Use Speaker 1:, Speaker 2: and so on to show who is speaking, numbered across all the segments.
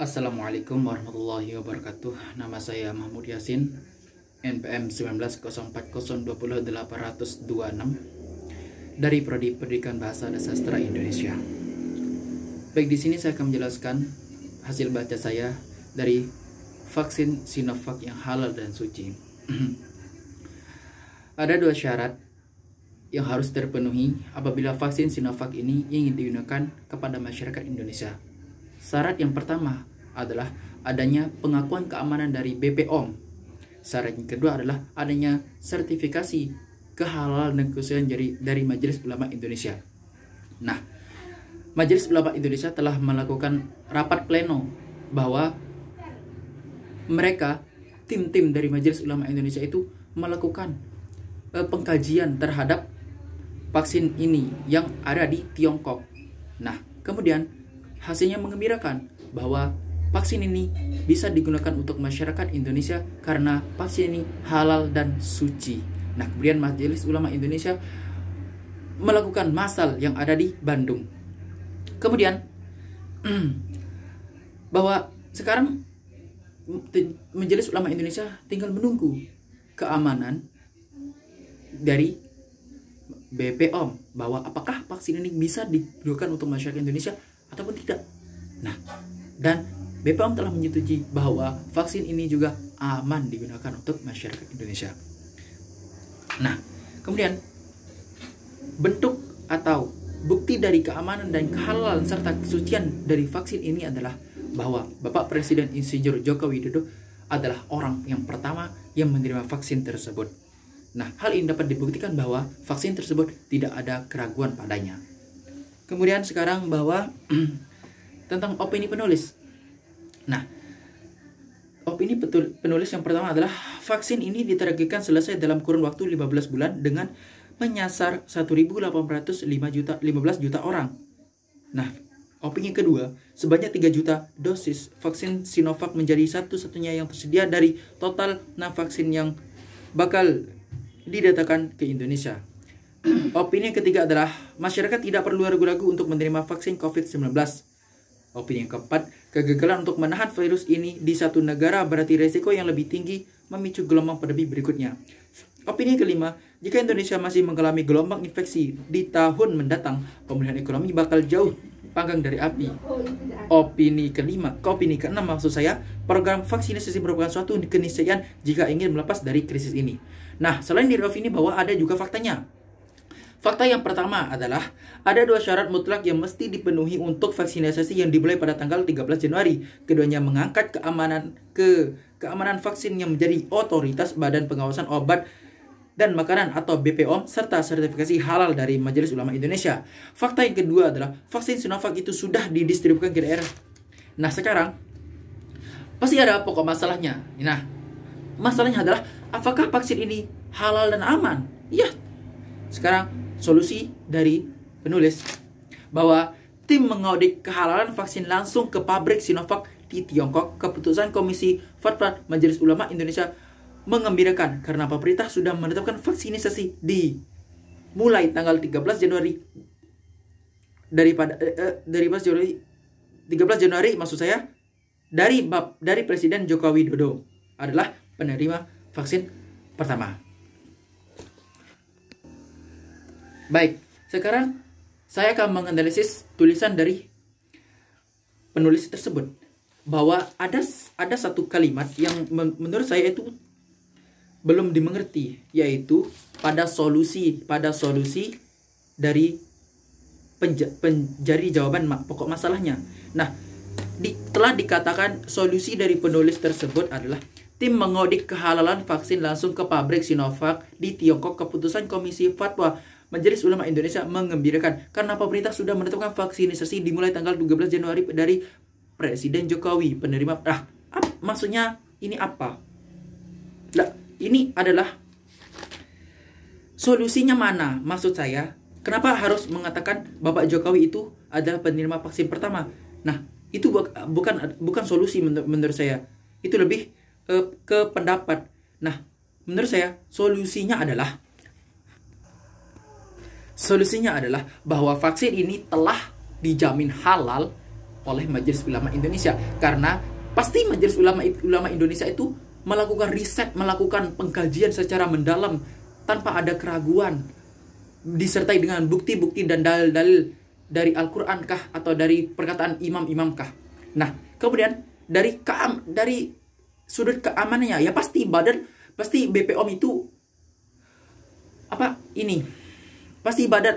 Speaker 1: Assalamualaikum warahmatullahi wabarakatuh. Nama saya Mahmud Yasin, NPM 1904020826 dari Prodi Pendidikan Bahasa dan Sastra Indonesia. Baik, di sini saya akan menjelaskan hasil baca saya dari vaksin Sinovac yang halal dan suci. Ada dua syarat yang harus terpenuhi apabila vaksin Sinovac ini ingin digunakan kepada masyarakat Indonesia. Syarat yang pertama adalah adanya pengakuan keamanan dari BPOM. Syarat yang kedua adalah adanya sertifikasi kehalalan dan kesucian dari Majelis Ulama Indonesia. Nah, Majelis Ulama Indonesia telah melakukan rapat pleno bahwa mereka, tim-tim dari Majelis Ulama Indonesia itu melakukan pengkajian terhadap vaksin ini yang ada di Tiongkok. Nah, kemudian hasilnya mengembirakan bahwa vaksin ini bisa digunakan untuk masyarakat Indonesia karena vaksin ini halal dan suci. Nah, kemudian Majelis Ulama Indonesia melakukan masal yang ada di Bandung. Kemudian bahwa sekarang Majelis Ulama Indonesia tinggal menunggu keamanan dari BPOM bahwa apakah vaksin ini bisa digunakan untuk masyarakat Indonesia ataupun tidak. Nah, dan BPOM telah menyetujui bahwa vaksin ini juga aman digunakan untuk masyarakat Indonesia. Nah, kemudian bentuk atau bukti dari keamanan dan kehalalan serta kesucian dari vaksin ini adalah bahwa Bapak Presiden Insinyur Joko Widodo adalah orang yang pertama yang menerima vaksin tersebut. Nah, hal ini dapat dibuktikan bahwa vaksin tersebut tidak ada keraguan padanya. Kemudian sekarang bahwa tentang opini penulis. Nah, opini penulis yang pertama adalah vaksin ini ditargetkan selesai dalam kurun waktu 15 bulan dengan menyasar 1.815 juta orang. Nah, opini kedua, sebanyak 3 juta dosis vaksin Sinovac menjadi satu-satunya yang tersedia dari total vaksin yang bakal didatangkan ke Indonesia. Opini yang ketiga adalah masyarakat tidak perlu ragu-ragu untuk menerima vaksin COVID-19. Opini yang keempat, kegagalan untuk menahan virus ini di satu negara berarti resiko yang lebih tinggi memicu gelombang pandemi berikutnya. Opini yang kelima, jika Indonesia masih mengalami gelombang infeksi di tahun mendatang, pemulihan ekonomi bakal jauh panggang dari api. Opini keenam maksud saya, program vaksinasi merupakan suatu keniscayaan jika ingin melepas dari krisis ini. Nah, selain dari opini bahwa ada juga faktanya. Fakta yang pertama adalah ada dua syarat mutlak yang mesti dipenuhi untuk vaksinasi yang dimulai pada tanggal 13 Januari. Keduanya mengangkat keamanan vaksin yang menjadi otoritas Badan Pengawasan Obat dan Makanan atau BPOM serta sertifikasi halal dari Majelis Ulama Indonesia. Fakta yang kedua adalah vaksin Sinovac itu sudah didistribusikan ke daerah. Nah, sekarang pasti ada pokok masalahnya. Nah, masalahnya adalah apakah vaksin ini halal dan aman? Ya. Sekarang solusi dari penulis bahwa tim mengaudit kehalalan vaksin langsung ke pabrik Sinovac di Tiongkok. Keputusan Komisi Fatwa Majelis Ulama Indonesia mengembirakan karena pemerintah sudah menetapkan vaksinasi mulai tanggal 13 Januari 13 Januari maksud saya dari Presiden Joko Widodo adalah penerima vaksin pertama. Baik, sekarang saya akan menganalisis tulisan dari penulis tersebut bahwa ada satu kalimat yang menurut saya itu belum dimengerti, yaitu pada solusi dari penjari jawaban pokok masalahnya. Nah, telah dikatakan solusi dari penulis tersebut adalah tim mengaudit kehalalan vaksin langsung ke pabrik Sinovac di Tiongkok. Keputusan Komisi Fatwa Majelis Ulama Indonesia mengembirakan karena pemerintah sudah menetapkan vaksinasi dimulai tanggal 12 Januari dari Presiden Jokowi penerima. Maksudnya ini apa? Nah, ini adalah solusinya mana? Maksud saya, kenapa harus mengatakan Bapak Jokowi itu adalah penerima vaksin pertama? Nah, itu bukan solusi menurut saya. Itu lebih ke pendapat. Nah, menurut saya solusinya adalah bahwa vaksin ini telah dijamin halal oleh Majelis Ulama Indonesia, karena pasti Majelis Ulama Indonesia itu melakukan riset, melakukan pengkajian secara mendalam tanpa ada keraguan, disertai dengan bukti-bukti dan dalil-dalil dari Al-Quran kah atau dari perkataan imam-imam kah. Nah, kemudian dari sudut keamanannya ya pasti BPOM itu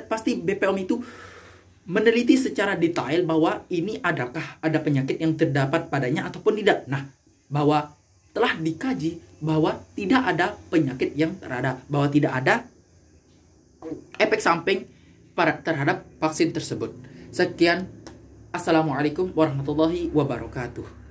Speaker 1: pasti BPOM itu meneliti secara detail bahwa ini adakah ada penyakit yang terdapat padanya ataupun tidak. Nah, bahwa telah dikaji bahwa tidak ada penyakit yang bahwa tidak ada efek samping terhadap vaksin tersebut. Sekian, assalamualaikum warahmatullahi wabarakatuh.